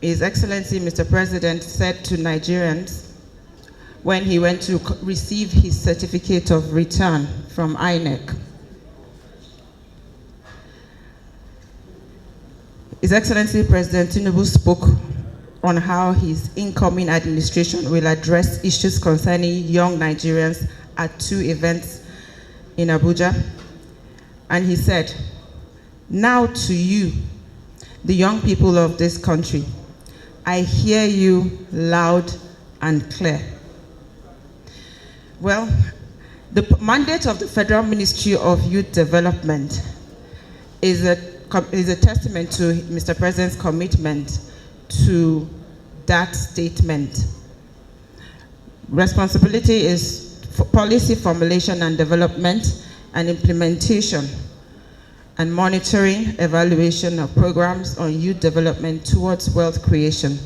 His Excellency Mr. President said to Nigerians when he went to receive his certificate of return from INEC. His Excellency President Tinubu spoke on how his incoming administration will address issues concerning young Nigerians at 2 events in Abuja. And he said, "Now to you, the young people of this country, I hear you loud and clear." Well, the mandate of the Federal Ministry of Youth Development is a testament to Mr. President's commitment to that statement. Responsibility is for policy formulation and development and implementation and monitoring, evaluation of programs on youth development towards wealth creation,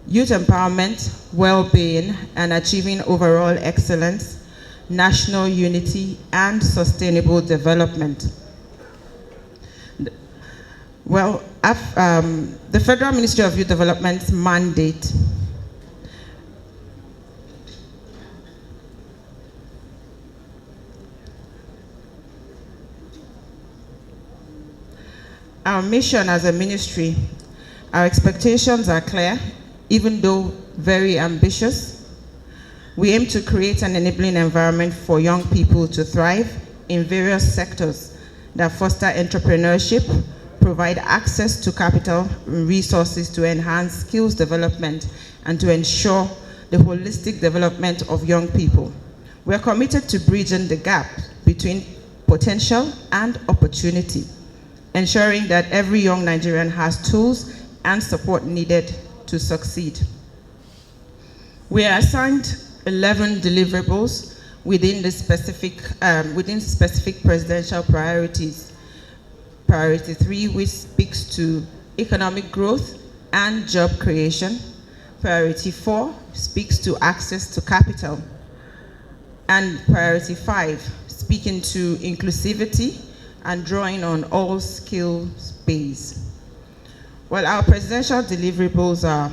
youth empowerment, well-being, and achieving overall excellence, national unity, and sustainable development. Well, the Federal Ministry of Youth Development's mandate our mission as a ministry, our expectations are clear, even though very ambitious. We aim to create an enabling environment for young people to thrive in various sectors that foster entrepreneurship, provide access to capital and resources to enhance skills development, and to ensure the holistic development of young people. We are committed to bridging the gap between potential and opportunity, ensuring that every young Nigerian has tools and support needed to succeed. We are assigned 11 deliverables within specific presidential priorities. Priority 3, which speaks to economic growth and job creation. Priority 4 speaks to access to capital. And priority 5, speaking to inclusivity and drawing on all skills base. Well, our presidential deliverables are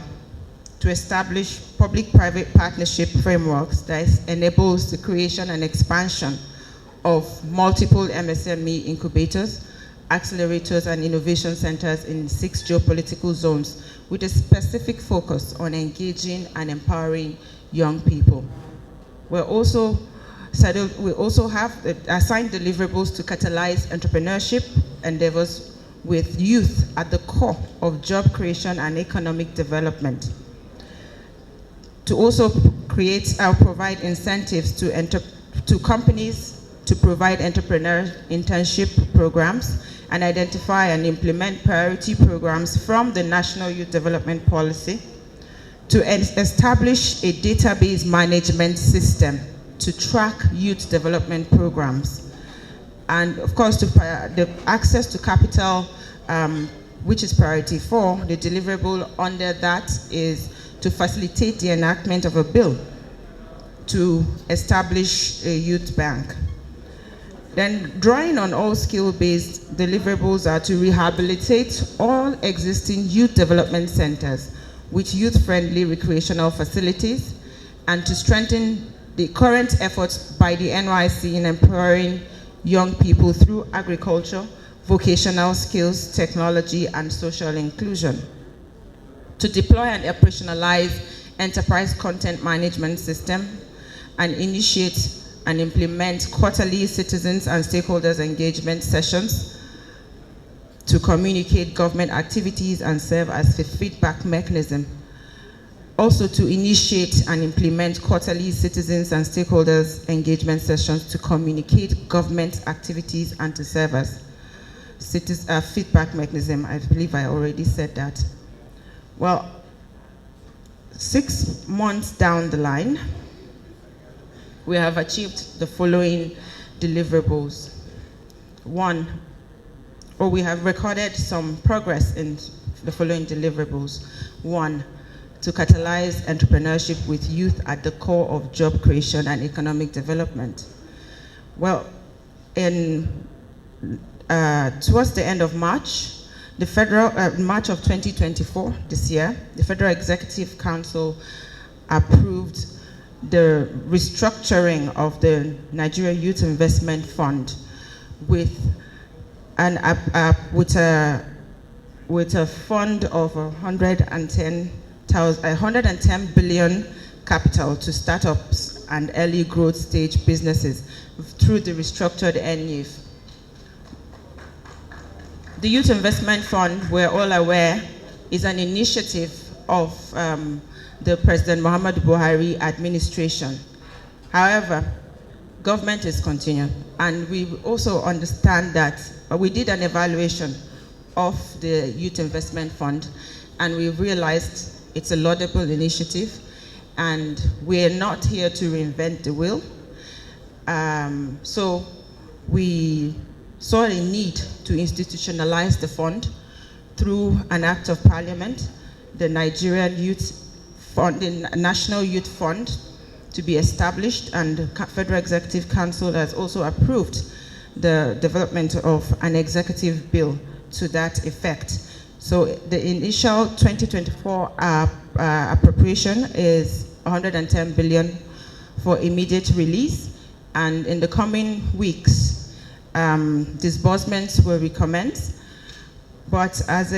to establish public-private partnership frameworks that enables the creation and expansion of multiple MSME incubators, accelerators, and innovation centers in 6 geopolitical zones with a specific focus on engaging and empowering young people. We also have assigned deliverables to catalyze entrepreneurship endeavors with youth at the core of job creation and economic development. To also provide incentives to companies to provide entrepreneur internship programs and identify and implement priority programs from the National Youth Development Policy, to establish a database management system to track youth development programs, and of course the access to capital, which is priority 4. The deliverable under that is to facilitate the enactment of a bill to establish a youth bank. Then, drawing on all skill-based deliverables are to rehabilitate all existing youth development centers with youth-friendly recreational facilities, and to strengthen the current efforts by the NYSC in empowering young people through agriculture, vocational skills, technology, and social inclusion. To deploy and operationalize enterprise content management system and initiate and implement quarterly citizens and stakeholders engagement sessions to communicate government activities and serve as a feedback mechanism. Also to initiate and implement quarterly citizens and stakeholders engagement sessions to communicate government activities and to serve as feedback mechanism. I believe I already said that. Well, 6 months down the line, we have achieved the following deliverables. We have recorded some progress in the following deliverables. 1, to catalyze entrepreneurship with youth at the core of job creation and economic development. Well, towards the end of March, The federal, March of 2024, this year, the Federal Executive Council approved the restructuring of the Nigeria Youth Investment Fund with a fund of 110 billion capital to startups and early growth stage businesses through the restructured NYIF. The Youth Investment Fund, we're all aware, is an initiative of the President Muhammadu Buhari administration. However, government is continuing, and we also understand that we did an evaluation of the Youth Investment Fund, and we realized it's a laudable initiative, and we're not here to reinvent the wheel. So we saw a need to institutionalize the fund through an act of parliament, the Nigerian Youth Fund, the National Youth Fund, to be established, and the Federal Executive Council has also approved the development of an executive bill to that effect. So the initial 2024 appropriation is 110 billion for immediate release, and in the coming weeks, disbursements will recommence. But as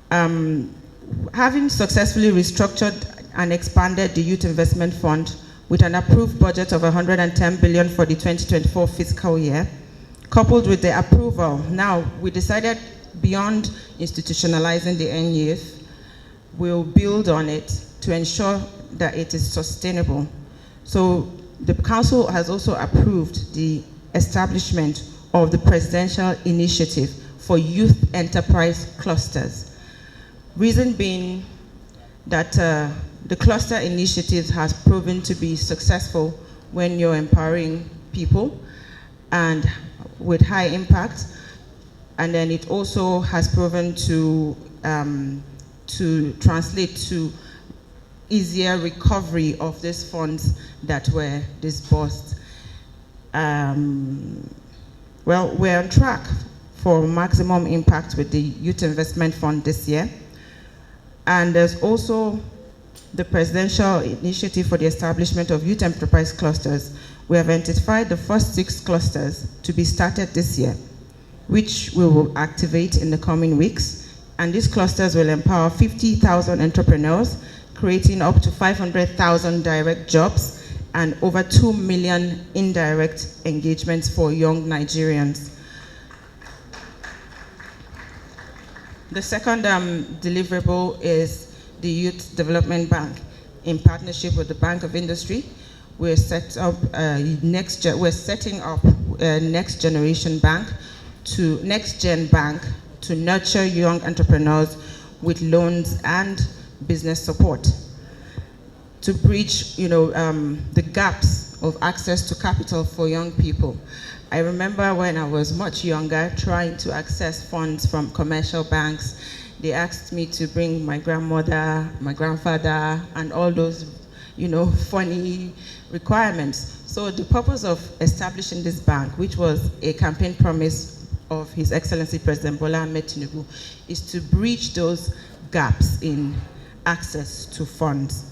having successfully restructured and expanded the Youth Investment Fund with an approved budget of 110 billion for the 2024 fiscal year, coupled with the approval, now we decided beyond institutionalizing the NYIF, we'll build on it to ensure that it is sustainable. So the Council has also approved the establishment of the Presidential Initiative for Youth Enterprise Clusters. Reason being that the cluster initiative has proven to be successful when you're empowering people and with high impact, and then it also has proven to translate to easier recovery of these funds that were disbursed. Well, we're on track for maximum impact with the Youth Investment Fund this year. And there's also the Presidential Initiative for the Establishment of Youth Enterprise Clusters. We have identified the first 6 clusters to be started this year, which we will activate in the coming weeks. And these clusters will empower 50,000 entrepreneurs, creating up to 500,000 direct jobs and over 2 million indirect engagements for young Nigerians. The second deliverable is the Youth Development Bank. In partnership with the Bank of Industry, we're setting up a next generation bank next-gen bank to nurture young entrepreneurs with loans and business support to bridge, the gaps of access to capital for young people. I remember when I was much younger, trying to access funds from commercial banks. They asked me to bring my grandmother, my grandfather, and all those, funny requirements. So the purpose of establishing this bank, which was a campaign promise of His Excellency President Bola Ahmed Tinubu, is to bridge those gaps in access to funds.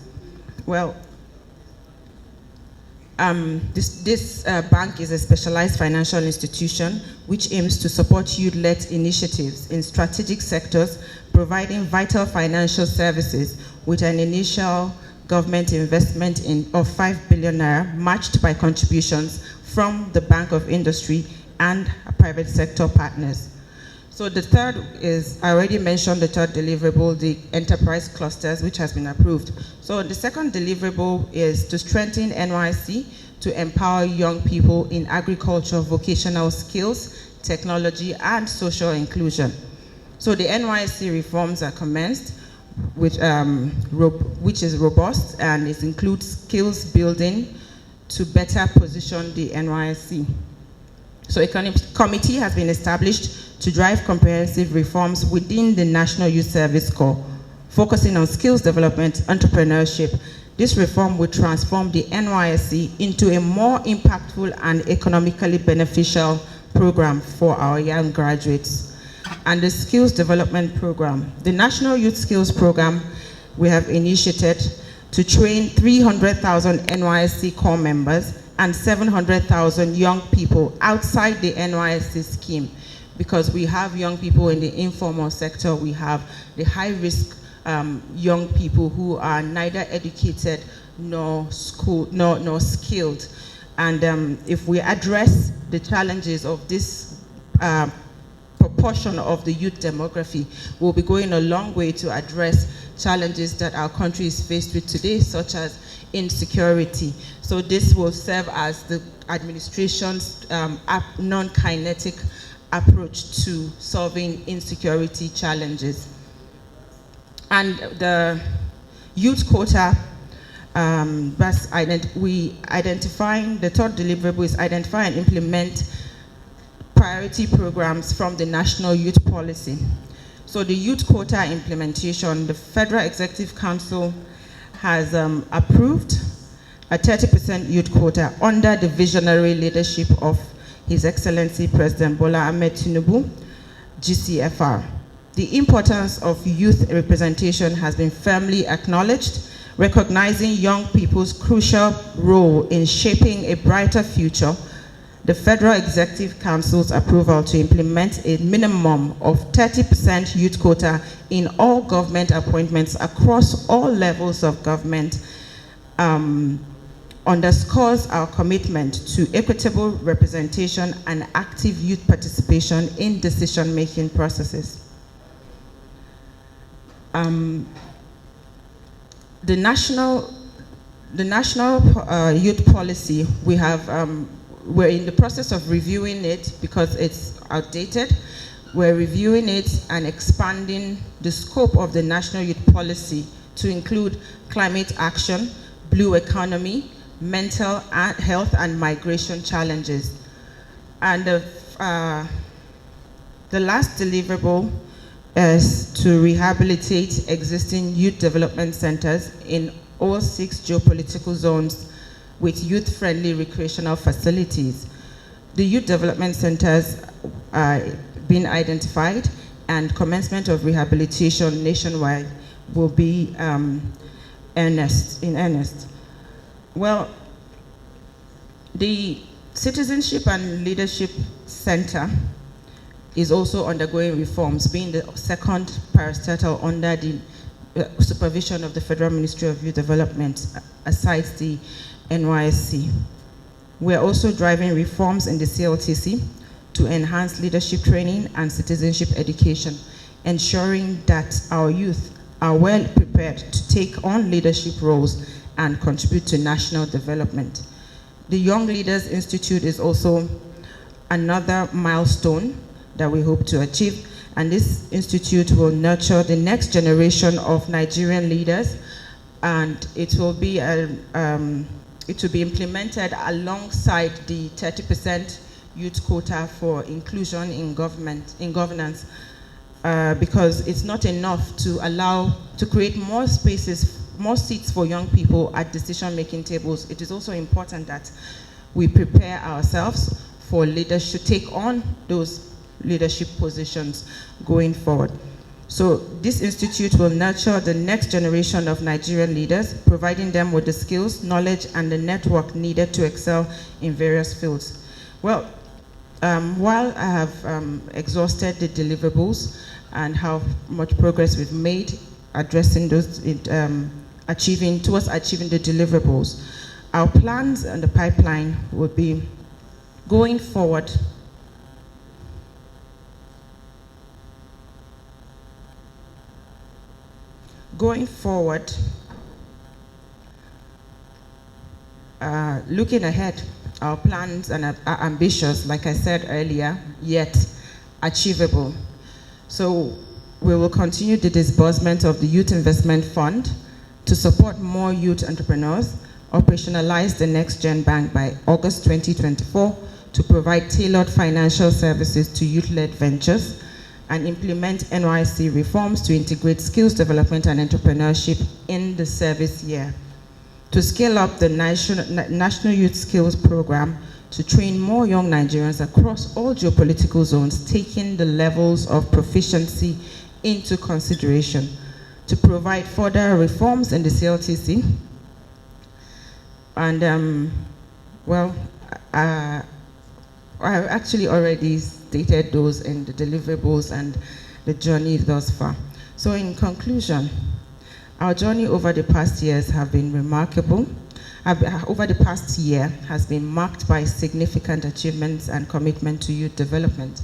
Well, this bank is a specialized financial institution which aims to support youth-led initiatives in strategic sectors, providing vital financial services with an initial government investment of 5 billion naira, matched by contributions from the Bank of Industry and private sector partners. So the third is, I already mentioned the third deliverable, the enterprise clusters, which has been approved. So the second deliverable is to strengthen NYSC to empower young people in agriculture, vocational skills, technology, and social inclusion. So the NYSC reforms are commenced, which is robust, and it includes skills building to better position the NYSC. So a committee has been established to drive comprehensive reforms within the National Youth Service Corps, focusing on skills development, entrepreneurship. This reform will transform the NYSC into a more impactful and economically beneficial program for our young graduates. And the skills development program. The National Youth Skills Program we have initiated to train 300,000 NYSC core members and 700,000 young people outside the NYSC scheme, because we have young people in the informal sector, we have the high-risk young people who are neither educated nor skilled. And if we address the challenges of this proportion of the youth demography, we'll be going a long way to address challenges that our country is faced with today, such as insecurity. So this will serve as the administration's non-kinetic approach to solving insecurity challenges. And the youth quota, the third deliverable is identify and implement priority programs from the National Youth Policy. So the youth quota implementation, the Federal Executive Council has approved a 30% youth quota under the visionary leadership of His Excellency President Bola Ahmed Tinubu, GCFR. The importance of youth representation has been firmly acknowledged, recognizing young people's crucial role in shaping a brighter future. The Federal Executive Council's approval to implement a minimum of 30% youth quota in all government appointments across all levels of government underscores our commitment to equitable representation and active youth participation in decision-making processes. The national youth policy, we're in the process of reviewing it because it's outdated. We're reviewing it and expanding the scope of the national youth policy to include climate action, blue economy, mental health and migration challenges. And the last deliverable is to rehabilitate existing youth development centers in all 6 geopolitical zones with youth-friendly recreational facilities. The youth development centers are being identified, and commencement of rehabilitation nationwide will be in earnest. Well, the Citizenship and Leadership Center is also undergoing reforms, being the second parastatal under the supervision of the Federal Ministry of Youth Development, aside the NYSC. We're also driving reforms in the CLTC to enhance leadership training and citizenship education, ensuring that our youth are well prepared to take on leadership roles and contribute to national development. The Young Leaders Institute is also another milestone that we hope to achieve, and this institute will nurture the next generation of Nigerian leaders, and it will be implemented alongside the 30% youth quota for inclusion in governance, because it's not enough to create more spaces, more seats for young people at decision-making tables. It is also important that we prepare ourselves for leaders to take on those leadership positions going forward. So this institute will nurture the next generation of Nigerian leaders, providing them with the skills, knowledge, and the network needed to excel in various fields. Well, while I have exhausted the deliverables and how much progress we've made addressing those, towards achieving the deliverables, our plans and the pipeline would be going forward. Looking ahead, our plans are ambitious, like I said earlier, yet achievable. So we will continue the disbursement of the Youth Investment Fund to support more youth entrepreneurs, operationalize the Next Gen Bank by August 2024 to provide tailored financial services to youth-led ventures, and implement NYSC reforms to integrate skills development and entrepreneurship in the service year. to scale up the National Youth Skills Program to train more young Nigerians across all geopolitical zones, taking the levels of proficiency into consideration, to provide further reforms in the CLTC. And I actually already stated those in the deliverables and the journey thus far. So in conclusion, our journey over the past years have been remarkable. Over the past year has been marked by significant achievements and commitment to youth development.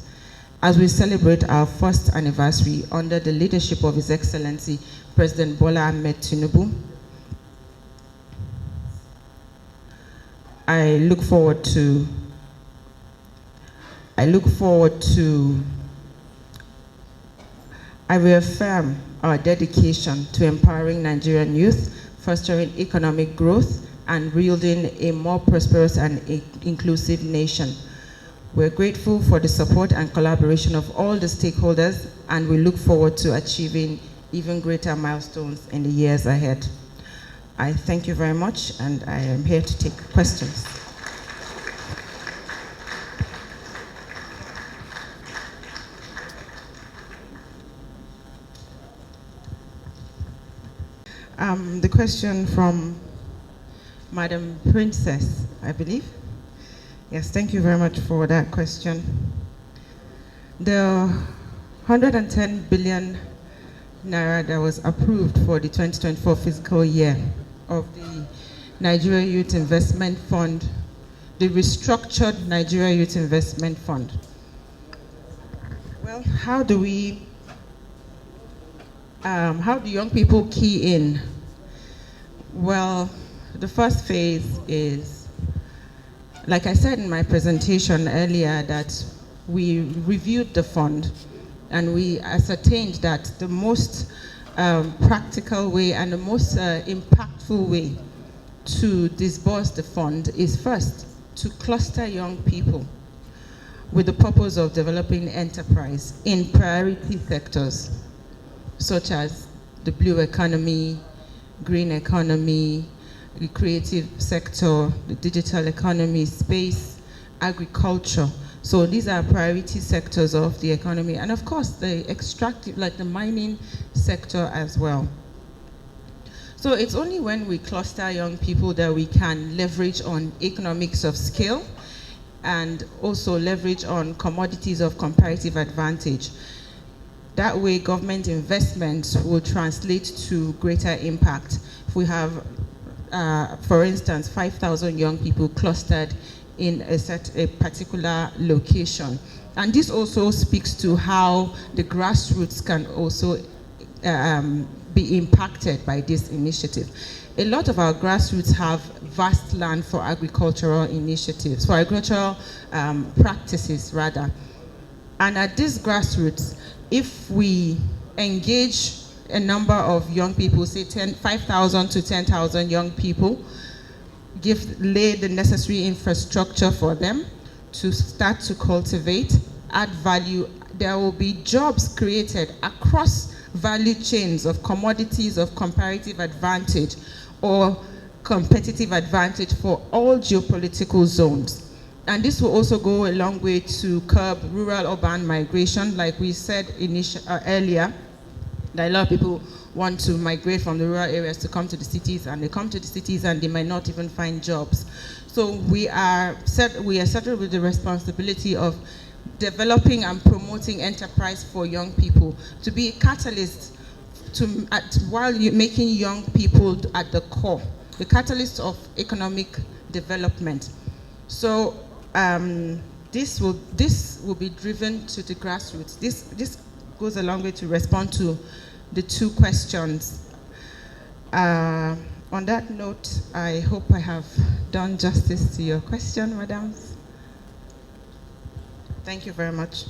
As we celebrate our first anniversary under the leadership of His Excellency President Bola Ahmed Tinubu, I reaffirm our dedication to empowering Nigerian youth, fostering economic growth, and wielding a more prosperous and inclusive nation. We're grateful for the support and collaboration of all the stakeholders, and we look forward to achieving even greater milestones in the years ahead. I thank you very much, and I am here to take questions. The question from Madam Princess, I believe. Yes, thank you very much for that question. The 110 billion naira that was approved for the 2024 fiscal year of the Nigeria Youth Investment Fund, the restructured Nigeria Youth Investment Fund. Well, how do young people key in? Well, the first phase is, like I said in my presentation earlier, that we reviewed the fund and we ascertained that the most practical way and the most impactful way to disburse the fund is first to cluster young people with the purpose of developing enterprise in priority sectors such as the blue economy, green economy, the creative sector, the digital economy, space, agriculture. So these are priority sectors of the economy, and of course the extractive, like the mining sector as well. So it's only when we cluster young people that we can leverage on economics of scale and also leverage on commodities of comparative advantage. That way, government investments will translate to greater impact. If we have, for instance, 5,000 young people clustered in a particular location. And this also speaks to how the grassroots can also be impacted by this initiative. A lot of our grassroots have vast land for agricultural initiatives, for agricultural practices rather. And at this grassroots, if we engage a number of young people, say 5,000 to 10,000 young people, lay the necessary infrastructure for them to start to cultivate, add value, there will be jobs created across value chains of commodities of comparative advantage or competitive advantage for all geopolitical zones. And this will also go a long way to curb rural-urban migration. Like we said earlier, that a lot of people want to migrate from the rural areas to come to the cities, and they come to the cities and they might not even find jobs. So we are settled with the responsibility of developing and promoting enterprise for young people, to be a catalyst while you're making young people at the core, the catalyst of economic development. So this will be driven to the grassroots. This goes a long way to respond to the two questions. On that note, I hope I have done justice to your question, madams. Thank you very much.